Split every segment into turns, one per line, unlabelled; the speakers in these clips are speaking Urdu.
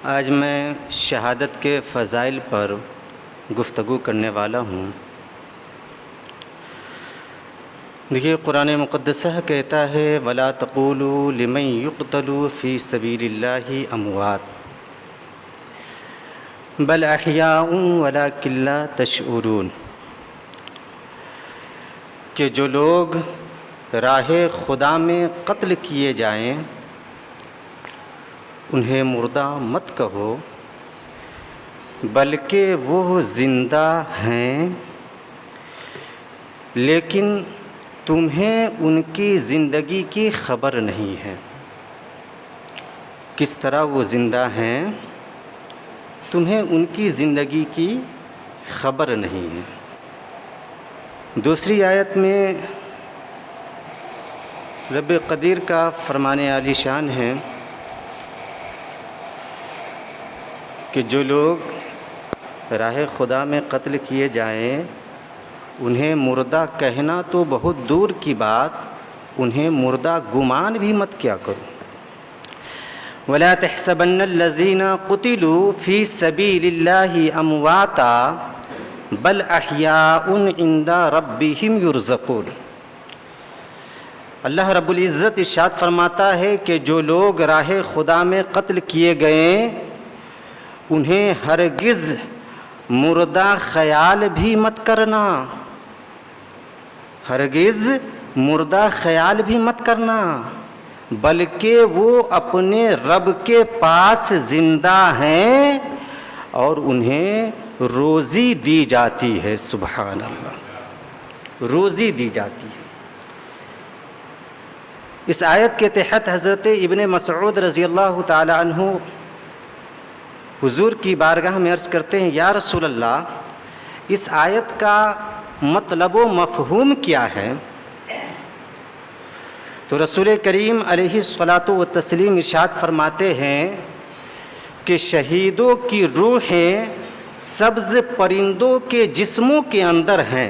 آج میں شہادت کے فضائل پر گفتگو کرنے والا ہوں۔ دیکھیے، قرآن مقدسہ کہتا ہے وَلَا تَقُولُوا لِمَن يُقْتَلُ فِي سَبِيلِ اللَّهِ أَمْوَاتٌ بَلْ أَحْيَاءٌ وَلَكِن لَّا تَشْعُرُونَ، کہ جو لوگ راہ خدا میں قتل کیے جائیں انہیں مردہ مت کہو، بلکہ وہ زندہ ہیں، لیکن تمہیں ان کی زندگی کی خبر نہیں ہے۔ کس طرح وہ زندہ ہیں، تمہیں ان کی زندگی کی خبر نہیں ہے۔ دوسری آیت میں رب قدیر کا فرمان عالی شان ہے کہ جو لوگ راہ خدا میں قتل کیے جائیں انہیں مردہ کہنا تو بہت دور کی بات، انہیں مردہ گمان بھی مت کیا کرو۔ وَلَا تَحْسَبَنَّ الَّذِينَ قُتِلُوا فِي سَبِيلِ اللَّهِ أَمْوَاتًا بَلْ أَحْيَاءٌ عِندَ رَبِّهِمْ يُرْزَقُونَ۔ اللہ رب العزت ارشاد فرماتا ہے کہ جو لوگ راہ خدا میں قتل کیے گئے انہیں ہرگز مردہ خیال بھی مت کرنا، ہرگز مردہ خیال بھی مت کرنا، بلکہ وہ اپنے رب کے پاس زندہ ہیں اور انہیں روزی دی جاتی ہے۔ سبحان اللہ، روزی دی جاتی ہے۔ اس آیت کے تحت حضرت ابن مسعود رضی اللہ تعالی عنہ حضور کی بارگاہ میں عرض کرتے ہیں، یا رسول اللہ، اس آیت کا مطلب و مفہوم کیا ہے؟ تو رسول کریم علیہ الصلاۃ والتسلیم ارشاد فرماتے ہیں کہ شہیدوں کی روحیں سبز پرندوں کے جسموں کے اندر ہیں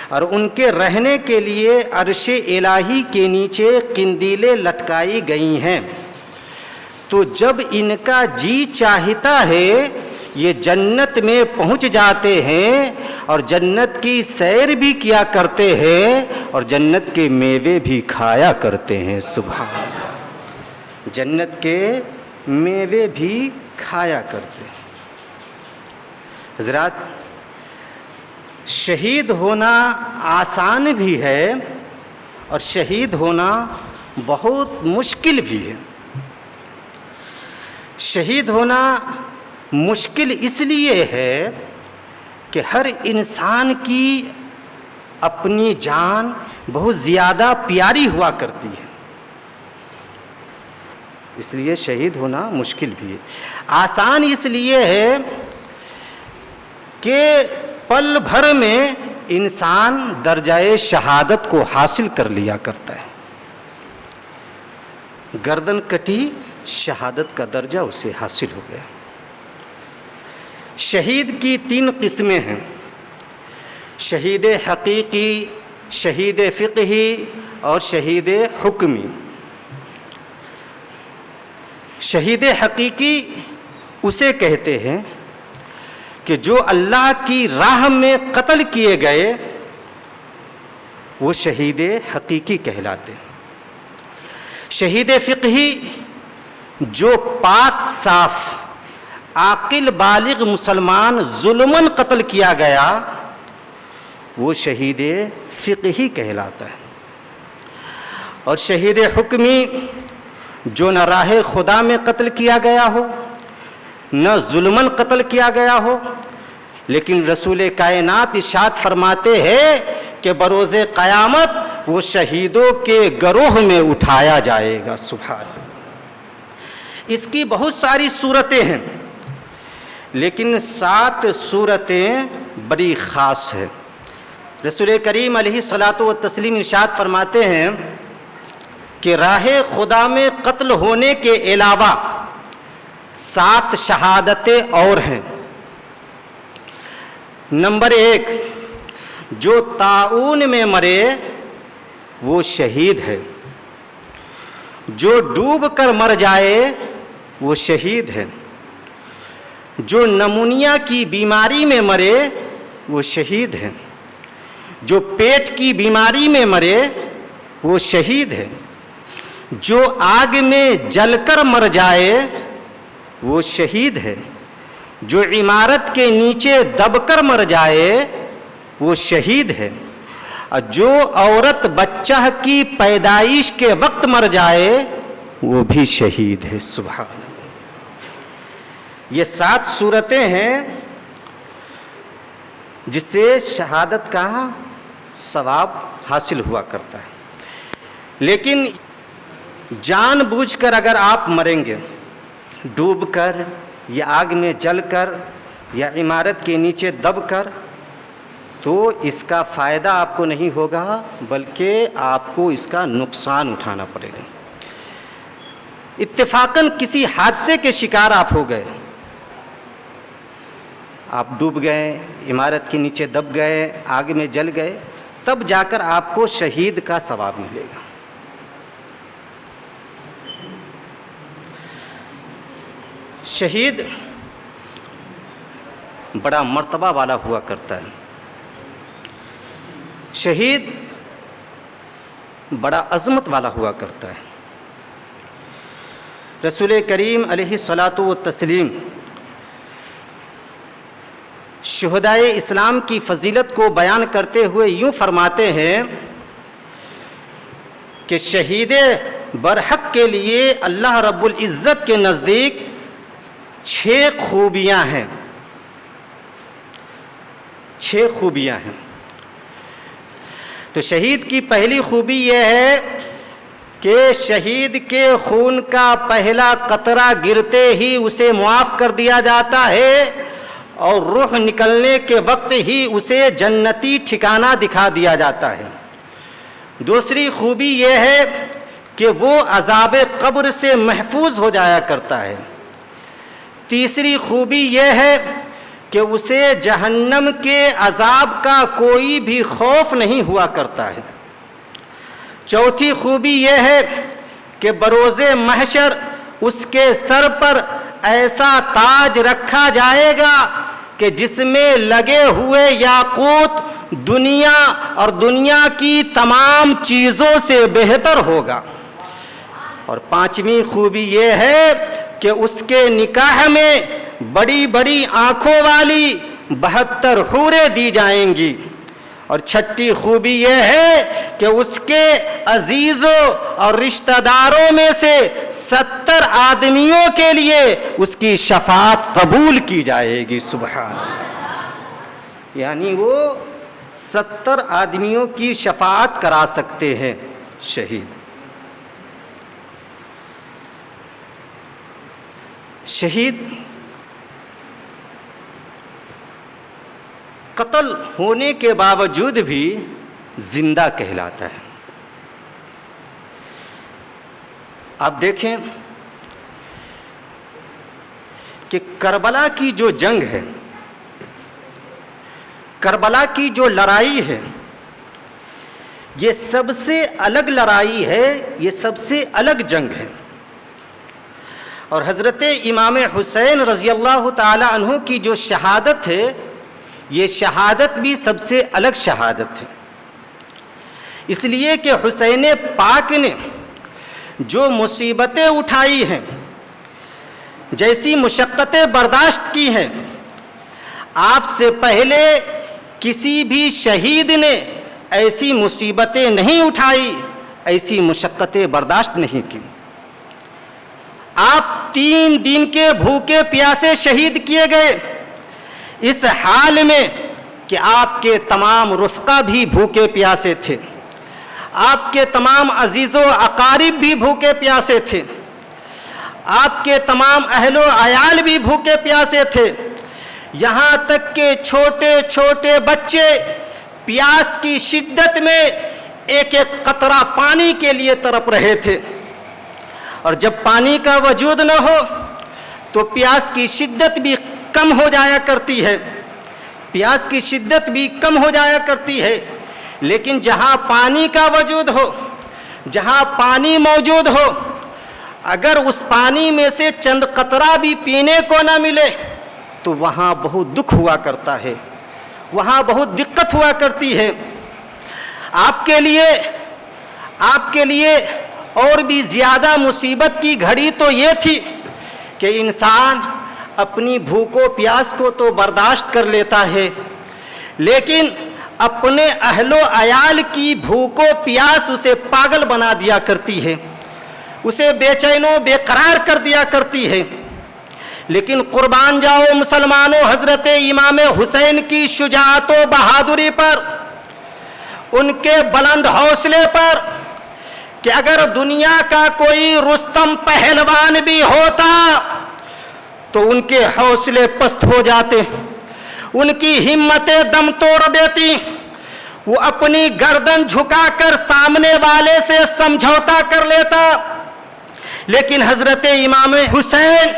اور ان کے رہنے کے لیے عرش الہی کے نیچے قندیلیں لٹکائی گئی ہیں، تو جب ان کا جی چاہتا ہے یہ جنت میں پہنچ جاتے ہیں اور جنت کی سیر بھی کیا کرتے ہیں اور جنت کے میوے بھی کھایا کرتے ہیں۔ سبحان اللہ، جنت کے میوے بھی کھایا کرتے ہیں۔ حضرات، شہید ہونا آسان بھی ہے اور شہید ہونا بہت مشکل بھی ہے۔ شہید ہونا مشکل اس لیے ہے کہ ہر انسان کی اپنی جان بہت زیادہ پیاری ہوا کرتی ہے، اس لیے شہید ہونا مشکل بھی ہے۔ آسان اس لیے ہے کہ پل بھر میں انسان درجہ شہادت کو حاصل کر لیا کرتا ہے، گردن کٹی شہادت کا درجہ اسے حاصل ہو گیا۔ شہید کی 3 قسمیں ہیں، شہید حقیقی، شہید فقہی اور شہید حکمی۔ شہید حقیقی اسے کہتے ہیں کہ جو اللہ کی راہ میں قتل کیے گئے وہ شہید حقیقی کہلاتے ہیں۔ شہید فقہی جو پاک صاف عاقل بالغ مسلمان ظلماً قتل کیا گیا وہ شہید فقہی کہلاتا ہے۔ اور شہید حکمی جو نہ راہ خدا میں قتل کیا گیا ہو نہ ظلماً قتل کیا گیا ہو، لیکن رسول کائنات ارشاد فرماتے ہیں کہ بروز قیامت وہ شہیدوں کے گروہ میں اٹھایا جائے گا۔ سبحان اللہ۔ اس کی بہت ساری صورتیں ہیں، لیکن 7 صورتیں بڑی خاص ہیں۔ رسول کریم علیہ الصلاۃ والتسلیم ارشاد فرماتے ہیں کہ راہ خدا میں قتل ہونے کے علاوہ 7 شہادتیں اور ہیں۔ نمبر 1، جو طاعون میں مرے وہ شہید ہے، جو ڈوب کر مر جائے وہ شہید ہے. جو نمونیا کی بیماری میں مرے وہ شہید ہے. جو پیٹ کی بیماری میں مرے وہ شہید ہے. جو آگ میں جل کر مر جائے وہ شہید ہے. جو عمارت کے نیچے دب کر مر جائے وہ شہید ہے. اور جو عورت بچہ کی پیدائش کے وقت مر جائے وہ بھی شہید ہے. سبحان اللہ. یہ 7 صورتیں ہیں جس سے شہادت کا ثواب حاصل ہوا کرتا ہے. لیکن جان بوجھ کر اگر آپ مریں گے ڈوب کر یا آگ میں جل کر یا عمارت کے نیچے دب کر تو اس کا فائدہ آپ کو نہیں ہوگا بلکہ آپ کو اس کا نقصان اٹھانا پڑے گا. اتفاقاً کسی حادثے کے شکار آپ ہو گئے, آپ ڈوب گئے, عمارت کے نیچے دب گئے, آگ میں جل گئے, تب جا کر آپ کو شہید کا ثواب ملے گا. شہید بڑا مرتبہ والا ہوا کرتا ہے. شہید بڑا عظمت والا ہوا کرتا ہے. رسول کریم علیہ الصلاۃ والتسلیم شہدائے اسلام کی فضیلت کو بیان کرتے ہوئے یوں فرماتے ہیں کہ شہید برحق کے لیے اللہ رب العزت کے نزدیک 6 خوبیاں ہیں. 6 خوبیاں ہیں. تو شہید کی پہلی خوبی یہ ہے کہ شہید کے خون کا پہلا قطرہ گرتے ہی اسے معاف کر دیا جاتا ہے اور روح نکلنے کے وقت ہی اسے جنتی ٹھکانہ دکھا دیا جاتا ہے. دوسری خوبی یہ ہے کہ وہ عذاب قبر سے محفوظ ہو جایا کرتا ہے. تیسری خوبی یہ ہے کہ اسے جہنم کے عذاب کا کوئی بھی خوف نہیں ہوا کرتا ہے. چوتھی خوبی یہ ہے کہ بروز محشر اس کے سر پر ایسا تاج رکھا جائے گا کہ جس میں لگے ہوئے یاقوت دنیا اور دنیا کی تمام چیزوں سے بہتر ہوگا. اور پانچویں خوبی یہ ہے کہ اس کے نکاح میں بڑی بڑی آنکھوں والی 72 حوریں دی جائیں گی. اور چھٹی خوبی یہ ہے کہ اس کے عزیزوں اور رشتہ داروں میں سے 70 آدمیوں کے لیے اس کی شفاعت قبول کی جائے گی. سبحان اللہ. یعنی وہ 70 آدمیوں کی شفاعت کرا سکتے ہیں شہید. شہید قتل ہونے کے باوجود بھی زندہ کہلاتا ہے. آپ دیکھیں کہ کربلا کی جو جنگ ہے, کربلا کی جو لڑائی ہے, یہ سب سے الگ لڑائی ہے, یہ سب سے الگ جنگ ہے. اور حضرت امام حسین رضی اللہ تعالی عنہ کی جو شہادت ہے, یہ شہادت بھی سب سے الگ شہادت ہے. اس لیے کہ حسین پاک نے جو مصیبتیں اٹھائی ہیں, جیسی مشقتیں برداشت کی ہیں, آپ سے پہلے کسی بھی شہید نے ایسی مصیبتیں نہیں اٹھائی, ایسی مشقتیں برداشت نہیں کی. آپ 3 دن کے بھوکے پیاسے شہید کیے گئے, اس حال میں کہ آپ کے تمام رفقا بھی بھوکے پیاسے تھے, آپ کے تمام عزیز و اقارب بھی بھوکے پیاسے تھے, آپ کے تمام اہل و عیال بھی بھوکے پیاسے تھے, یہاں تک کہ چھوٹے چھوٹے بچے پیاس کی شدت میں ایک ایک قطرہ پانی کے لیے تڑپ رہے تھے. اور جب پانی کا وجود نہ ہو تو پیاس کی شدت بھی کم ہو جایا کرتی ہے, پیاس کی شدت بھی کم ہو جایا کرتی ہے. لیکن جہاں پانی کا وجود ہو, جہاں پانی موجود ہو, اگر اس پانی میں سے چند قطرہ بھی پینے کو نہ ملے تو وہاں بہت دکھ ہوا کرتا ہے، وہاں بہت دقت ہوا کرتی ہے۔ آپ کے لیے اور بھی زیادہ مصیبت کی گھڑی تو یہ تھی کہ انسان اپنی بھوک و پیاس کو تو برداشت کر لیتا ہے، لیکن اپنے اہل و عیال کی بھوک و پیاس اسے پاگل بنا دیا کرتی ہے، اسے بے چین و بے قرار کر دیا کرتی ہے۔ لیکن قربان جاؤ مسلمانوں حضرت امام حسین کی شجاعت و بہادری پر، ان کے بلند حوصلے پر، کہ اگر دنیا کا کوئی رستم پہلوان بھی ہوتا تو ان کے حوصلے پست ہو جاتے، ان کی ہمتیں دم توڑ دیتی، وہ اپنی گردن جھکا کر سامنے والے سے سمجھوتا کر لیتا۔ لیکن حضرت امام حسین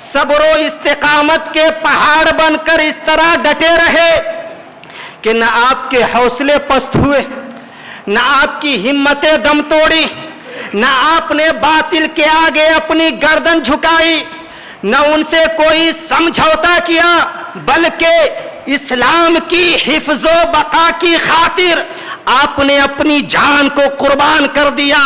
صبر و استقامت کے پہاڑ بن کر اس طرح ڈٹے رہے کہ نہ آپ کے حوصلے پست ہوئے، نہ آپ کی ہمتیں دم توڑی، نہ آپ نے باطل کے آگے اپنی گردن جھکائی، نہ ان سے کوئی سمجھوتا کیا، بلکہ اسلام کی حفظ و بقا کی خاطر آپ نے اپنی جان کو قربان کر دیا،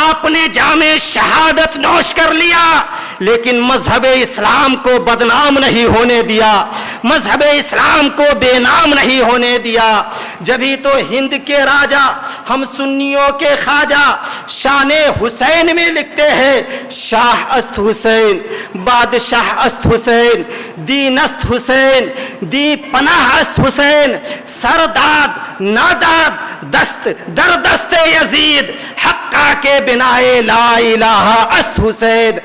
آپ نے جام شہادت نوش کر لیا، لیکن مذہب اسلام کو بدنام نہیں ہونے دیا، مذہب اسلام کو بے نام نہیں ہونے دیا۔ جبھی تو ہند کے راجا، ہم سنیوں کے خواجہ شان حسین میں لکھتے ہیں، شاہ است حسین، بادشاہ است حسین، دین است حسین، دی پناہ است حسین، سرداد ناداد دست در دست یزید، حقہ کے بنائے لا الہ است حسین۔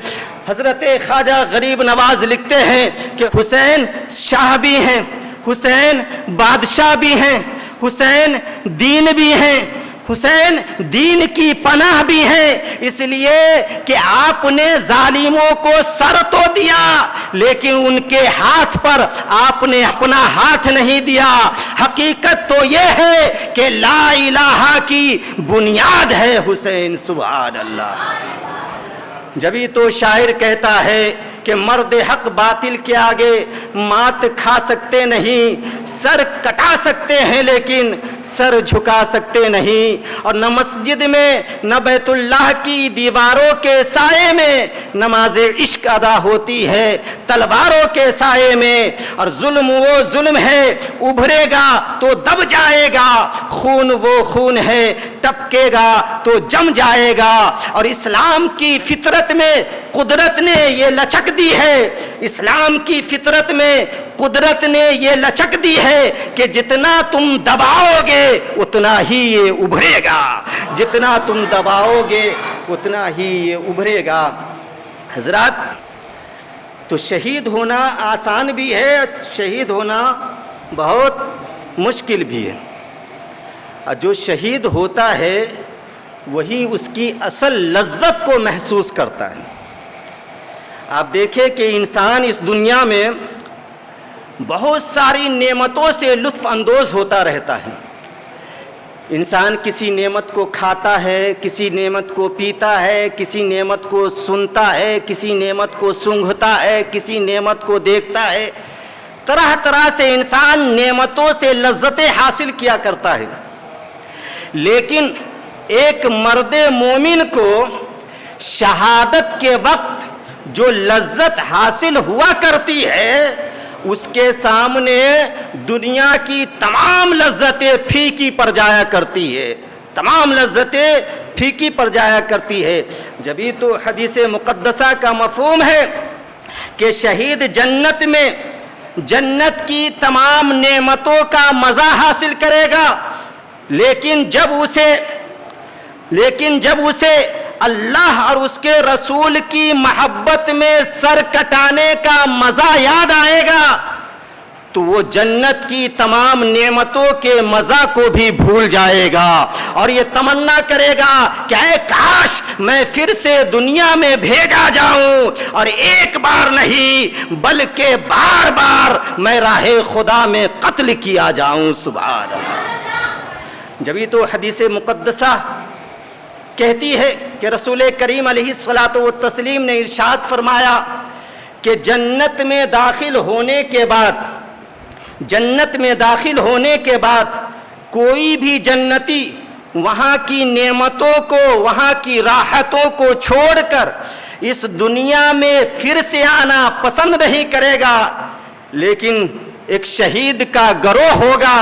حضرت خواجہ غریب نواز لکھتے ہیں کہ حسین شاہ بھی ہیں، حسین بادشاہ بھی ہیں، حسین دین بھی ہیں، حسین دین کی پناہ بھی ہیں، اس لیے کہ آپ نے ظالموں کو سر تو دیا لیکن ان کے ہاتھ پر آپ نے اپنا ہاتھ نہیں دیا۔ حقیقت تو یہ ہے کہ لا الہ کی بنیاد ہے حسین، سبحان اللہ۔ جبھی تو شاعر کہتا ہے کہ مرد حق باطل کے آگے مات کھا سکتے نہیں، سر کٹا سکتے ہیں لیکن سر جھکا سکتے نہیں۔ اور نہ مسجد میں نہ بیت اللہ کی دیواروں کے سائے میں نماز عشق ادا ہوتی ہے، تلواروں کے سائے میں۔ اور ظلم وہ ظلم ہے، ابھرے گا تو دب جائے گا، خون وہ خون ہے، ٹپکے گا تو جم جائے گا۔ اور اسلام کی فطرت میں قدرت نے یہ لچک دی ہے، اسلام کی فطرت میں قدرت نے یہ لچک دی ہے کہ جتنا تم دباؤ گے اتنا ہی یہ ابھرے گا، جتنا تم دباؤ گے اتنا ہی یہ ابھرے گا۔ حضرات، تو شہید ہونا آسان بھی ہے، شہید ہونا بہت مشکل بھی ہے۔ اور جو شہید ہوتا ہے وہی اس کی اصل لذت کو محسوس کرتا ہے۔ آپ دیکھیں کہ انسان اس دنیا میں بہت ساری نعمتوں سے لطف اندوز ہوتا رہتا ہے۔ انسان کسی نعمت کو کھاتا ہے، کسی نعمت کو پیتا ہے، کسی نعمت کو سنتا ہے، کسی نعمت کو سونگھتا ہے، کسی نعمت کو دیکھتا ہے۔ طرح طرح سے انسان نعمتوں سے لذتیں حاصل کیا کرتا ہے، لیکن ایک مرد مومن کو شہادت کے وقت جو لذت حاصل ہوا کرتی ہے اس کے سامنے دنیا کی تمام لذتیں پھیکی پڑ جایا کرتی ہے، تمام لذتیں پھیکی پڑ جایا کرتی ہے۔ جبھی تو حدیث مقدسہ کا مفہوم ہے کہ شہید جنت میں جنت کی تمام نعمتوں کا مزہ حاصل کرے گا، لیکن جب اسے اللہ اور اس کے رسول کی محبت میں سر کٹانے کا مزہ یاد آئے گا تو وہ جنت کی تمام نعمتوں کے مزہ کو بھی بھول جائے گا اور یہ تمنا کرے گا کہ اے کاش میں پھر سے دنیا میں بھیجا جاؤں اور ایک بار نہیں بلکہ بار بار میں راہ خدا میں قتل کیا جاؤں۔ سبحان اللہ۔ جبھی تو حدیث مقدسہ کہتی ہے کہ رسول کریم علیہ الصلاۃ والتسلیم نے ارشاد فرمایا کہ جنت میں داخل ہونے کے بعد کوئی بھی جنتی وہاں کی نعمتوں کو، وہاں کی راحتوں کو چھوڑ کر اس دنیا میں پھر سے آنا پسند نہیں کرے گا، لیکن ایک شہید کا گروہ ہوگا،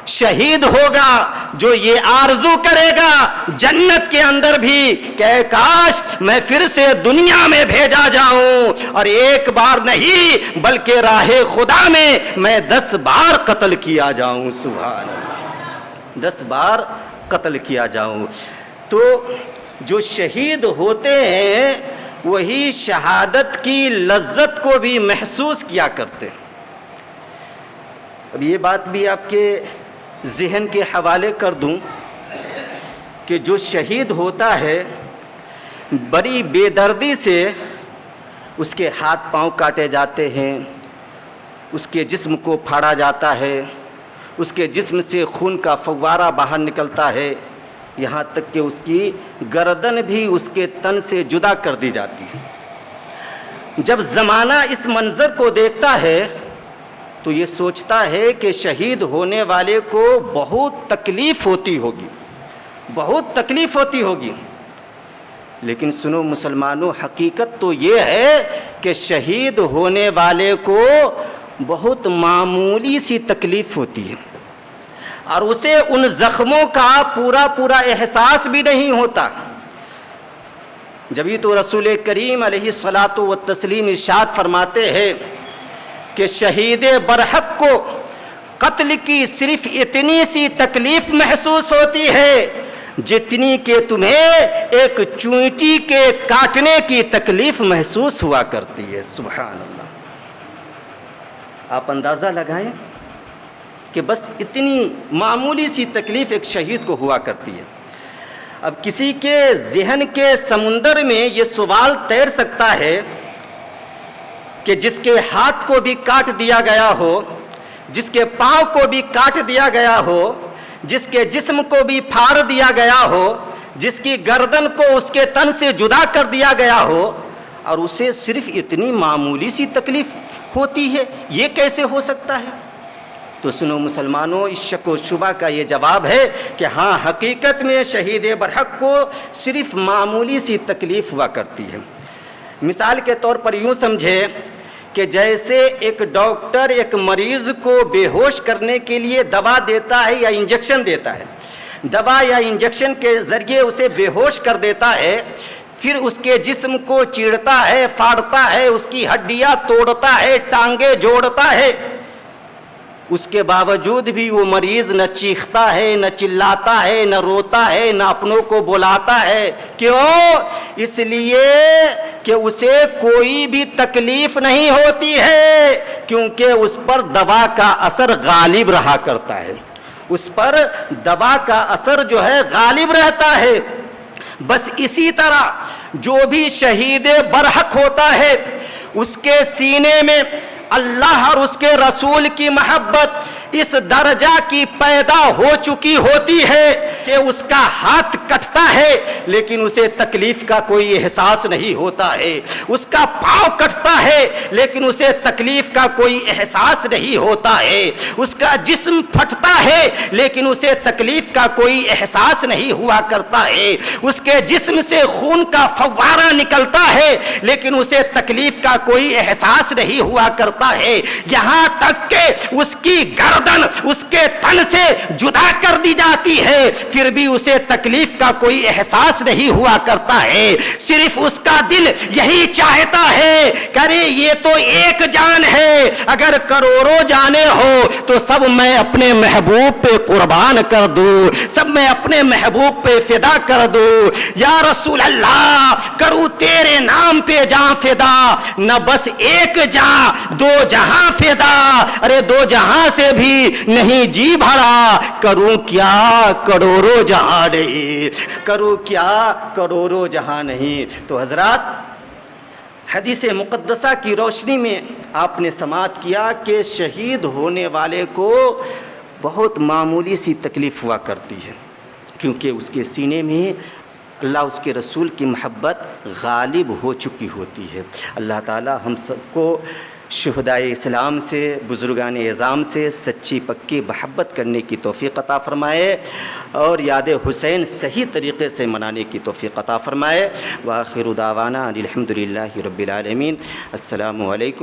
شہید ہوگا جو یہ آرزو کرے گا جنت کے اندر بھی کہ کاش میں پھر سے دنیا میں بھیجا جاؤں، اور ایک بار نہیں بلکہ راہ خدا میں 10 بار قتل کیا جاؤں۔ سبحان اللہ، 10 بار قتل کیا جاؤں۔ تو جو شہید ہوتے ہیں وہی شہادت کی لذت کو بھی محسوس کیا کرتے ہیں۔ اب یہ بات بھی آپ کے ذہن کے حوالے کر دوں کہ جو شہید ہوتا ہے بڑی بے دردی سے اس کے ہاتھ پاؤں کاٹے جاتے ہیں، اس کے جسم کو پھاڑا جاتا ہے، اس کے جسم سے خون کا فوارہ باہر نکلتا ہے، یہاں تک کہ اس کی گردن بھی اس کے تن سے جدا کر دی جاتی ہے۔ جب زمانہ اس منظر کو دیکھتا ہے تو یہ سوچتا ہے کہ شہید ہونے والے کو بہت تکلیف ہوتی ہوگی، لیکن سنو مسلمانوں، حقیقت تو یہ ہے کہ شہید ہونے والے کو بہت معمولی سی تکلیف ہوتی ہے، اور اسے ان زخموں کا پورا احساس بھی نہیں ہوتا۔ جبھی تو رسول کریم علیہ الصلاۃ والتسلیم ارشاد فرماتے ہیں کہ شہید برحق کو قتل کی صرف اتنی سی تکلیف محسوس ہوتی ہے جتنی کہ تمہیں ایک چونٹی کے کاٹنے کی تکلیف محسوس ہوا کرتی ہے۔ سبحان اللہ، آپ اندازہ لگائیں کہ بس اتنی معمولی سی تکلیف ایک شہید کو ہوا کرتی ہے۔ اب کسی کے ذہن کے سمندر میں یہ سوال تیر سکتا ہے کہ جس کے ہاتھ کو بھی کاٹ دیا گیا ہو، جس کے پاؤں کو بھی کاٹ دیا گیا ہو، جس کے جسم کو بھی پھاڑ دیا گیا ہو، جس کی گردن کو اس کے تن سے جدا کر دیا گیا ہو، اور اسے صرف اتنی معمولی سی تکلیف ہوتی ہے، یہ کیسے ہو سکتا ہے؟ تو سنو مسلمانوں، اس شک و شبہ کا یہ جواب ہے کہ ہاں، حقیقت میں شہید برحق کو صرف معمولی سی تکلیف ہوا کرتی ہے۔ مثال کے طور پر یوں سمجھے کہ جیسے ایک ڈاکٹر ایک مریض کو بے ہوش کرنے کے لیے دوا دیتا ہے یا انجیکشن دیتا ہے، دوا یا انجیکشن کے ذریعے اسے بے ہوش کر دیتا ہے، پھر اس کے جسم کو چیرتا ہے، پھاڑتا ہے، اس کی ہڈیاں توڑتا ہے، ٹانگیں جوڑتا ہے، اس کے باوجود بھی وہ مریض نہ چیختا ہے، نہ چلاتا ہے، نہ روتا ہے، نہ اپنوں کو بلاتا ہے۔ کیوں؟ اس لیے کہ اسے کوئی بھی تکلیف نہیں ہوتی ہے، کیونکہ اس پر دوا کا اثر غالب رہا کرتا ہے، اس پر دوا کا اثر جو ہے غالب رہتا ہے۔ بس اسی طرح جو بھی شہید برحق ہوتا ہے اس کے سینے میں اللہ اور اس کے رسول کی محبت اس درجہ کی پیدا ہو چکی ہوتی ہے کہ اس کا ہاتھ کٹتا ہے لیکن اسے تکلیف کا کوئی احساس نہیں ہوتا ہے، اس کا پاؤں کٹتا ہے لیکن اسے تکلیف کا کوئی احساس نہیں ہوتا ہے، اس کا جسم پھٹتا ہے لیکن اسے تکلیف کا کوئی احساس نہیں ہوا کرتا ہے، اس کے جسم سے خون کا فوارہ نکلتا ہے لیکن اسے تکلیف کا کوئی احساس نہیں ہوا کرتا ہے، یہاں تک کہ اس کی گردن اس کے تن سے جدا کر دی جاتی ہے پھر بھی اسے تکلیف کا کوئی احساس نہیں ہوا کرتا ہے، صرف اس کا دل یہی چاہتا ہے کہ ارے یہ تو ایک جان ہے، اگر کروڑوں جانیں ہو تو سب میں اپنے محبوب پہ قربان کر دوں، سب میں اپنے محبوب پہ فدا کر دوں، یا رسول اللہ کروں تیرے نام پہ جان فدا، نہ بس ایک جان دو جہاں فدا، ارے دو جہاں سے بھی نہیں جی بھرا، کروں کیا کروڑوں جہاں نہیں، کروں کیا کروڑوں جہاں نہیں۔ تو حضرات، حدیث مقدسہ کی روشنی میں آپ نے سماعت کیا کہ شہید ہونے والے کو بہت معمولی سی تکلیف ہوا کرتی ہے، کیونکہ اس کے سینے میں اللہ اس کے رسول کی محبت غالب ہو چکی ہوتی ہے۔ اللہ تعالی ہم سب کو شہدائے اسلام سے، بزرگان اعظام سے سچی پکی محبت کرنے کی توفیق عطا فرمائے اور یاد حسین صحیح طریقے سے منانے کی توفیق عطا فرمائے۔ وآخر دعوانا الحمد للہ رب العالمین۔ السلام علیکم۔